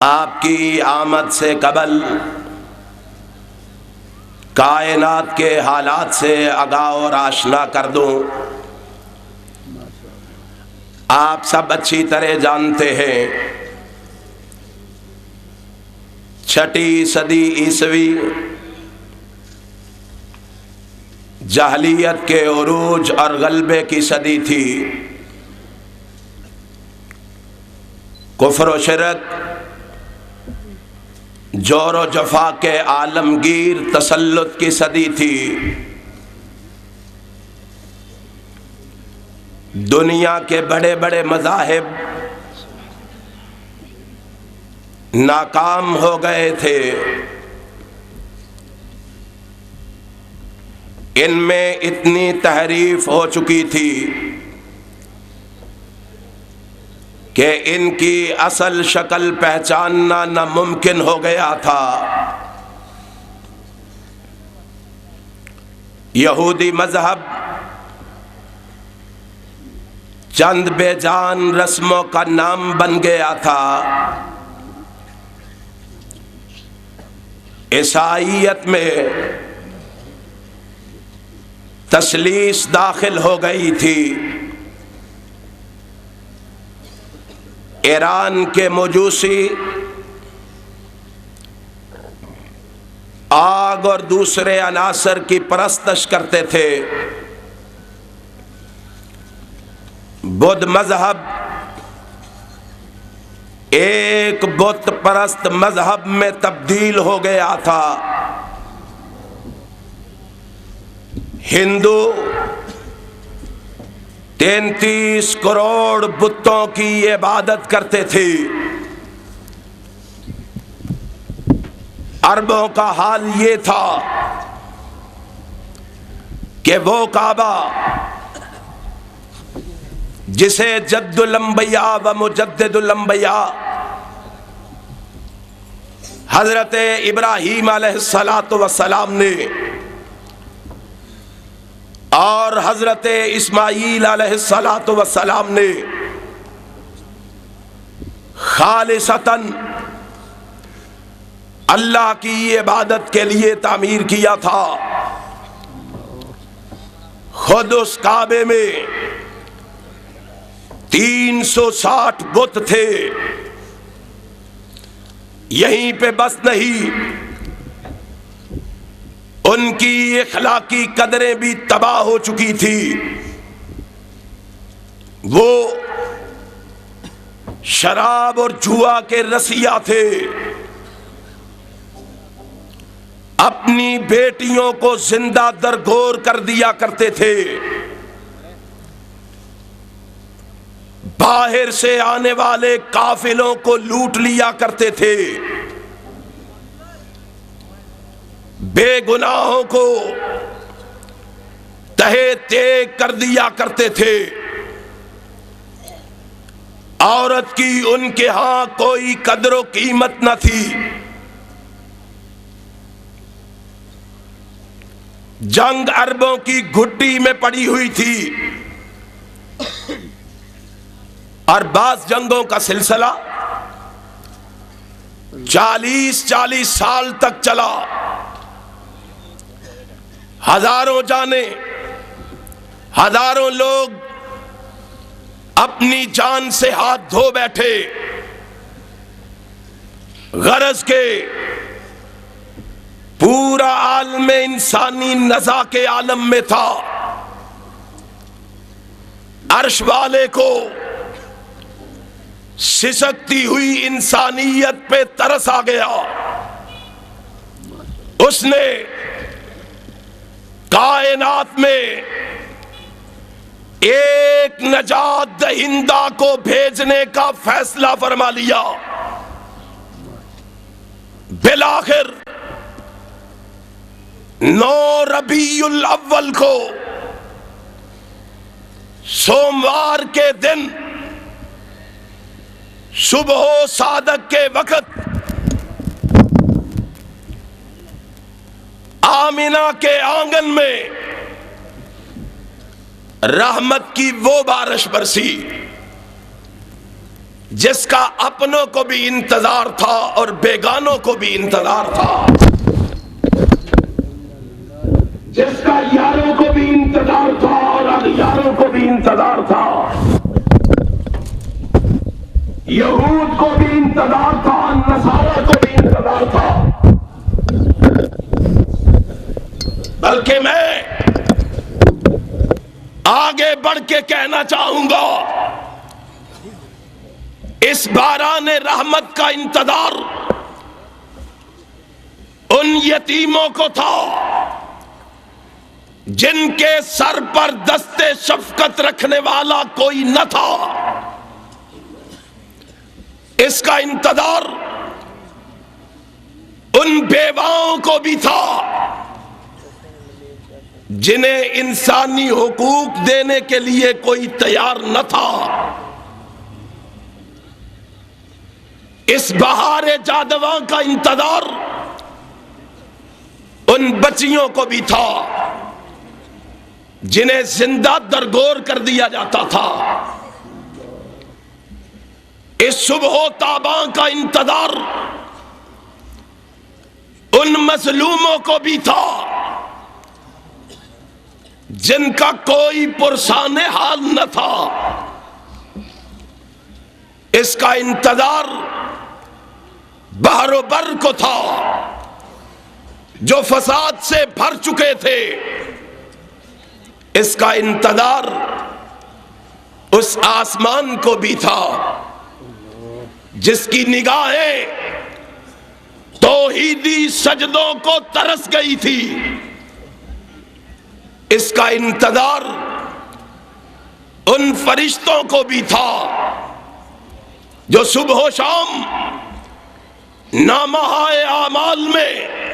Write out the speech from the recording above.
आपकी आमद से कबल कायनात के हालात से आगाह और आशना कर दूं। आप सब अच्छी तरह जानते हैं, 6ठी सदी ईसवी जाहलियत के उरूज और गलबे की सदी थी। कुफ्र व शिरक, जोर व जफा के आलमगीर तसल्लुत की सदी थी। दुनिया के बड़े बड़े मज़ाहिब नाकाम हो गए थे। इनमें इतनी तहरीफ हो चुकी थी कि इनकी असल शक्ल पहचानना नामुमकिन हो गया था। यहूदी मजहब चंद बेजान रस्मों का नाम बन गया था। ईसाईयत में तसलीस दाखिल हो गई थी। ईरान के मजूसी आग और दूसरे अनासर की परस्तश करते थे। बुद्ध मजहब एक बुत परस्त मजहब में तब्दील हो गया था। हिंदू 33 करोड़ बुतों की इबादत करते थे। अरबों का हाल ये था कि वो काबा जिसे जद्दुल अंबिया व मुजद्दिदुल अंबिया हजरत इब्राहीम अलैहिस्सलातु वस्सलाम ने और हजरत इस्माईल अलैहिस्सलातु वस्सलाम ने खालिसतन अल्लाह की इबादत के लिए तामीर किया था। खुद उस काबे में 360 बुत थे। यहीं पे बस नहीं, उनकी इखलाकी कदरें भी तबाह हो चुकी थी। वो शराब और जुआ के रसिया थे। अपनी बेटियों को जिंदा दरगोर कर दिया करते थे। बाहर से आने वाले काफिलों को लूट लिया करते थे। बेगुनाहों को तहे तेग कर दिया करते थे। औरत की उनके यहां कोई कदर कीमत न थी। जंग अरबों की घुट्टी में पड़ी हुई थी और बास जंगों का सिलसिला 40 साल तक चला। हजारों जाने, हजारों लोग अपनी जान से हाथ धो बैठे। गरज के पूरा आलम इंसानी नज़ा के आलम में था। अर्श वाले को सिसकती हुई इंसानियत पे तरस आ गया। उसने कायनात में एक नजात दहिंदा को भेजने का फैसला फरमा लिया। बिलाखिर 9 रबीउल अव्वल को सोमवार के दिन सुबह सादक के वक्त आमिना के आंगन में रहमत की वो बारिश बरसी जिसका अपनों को भी इंतजार था और बेगानों को भी इंतजार था, जिसका यारों को भी इंतजार था और अगयारों को भी इंतजार था, यहूद को भी इंतजार था, नसारा को भी इंतजार था। बल्कि मैं आगे बढ़ के कहना चाहूंगा, इस बारान रहमत का इंतजार उन यतीमों को था जिनके सर पर दस्ते शफकत रखने वाला कोई न था। इसका इंतजार उन बेवाओं को भी था जिन्हें इंसानी हुकूक देने के लिए कोई तैयार न था। इस बहारे जादवा का इंतजार उन बच्चियों को भी था जिन्हें जिंदा दरगोर कर दिया जाता था। इस सुबह ताबा का इंतजार उन मजलूमों को भी था जिनका कोई पुरसाने हाल न था। इसका इंतजार बहरो बर को था जो फसाद से भर चुके थे। इसका इंतजार उस आसमान को भी था जिसकी निगाहें तौहीदी सजदों को तरस गई थी। इसका इंतजार उन फरिश्तों को भी था जो सुबह शाम नामहाए आमाल में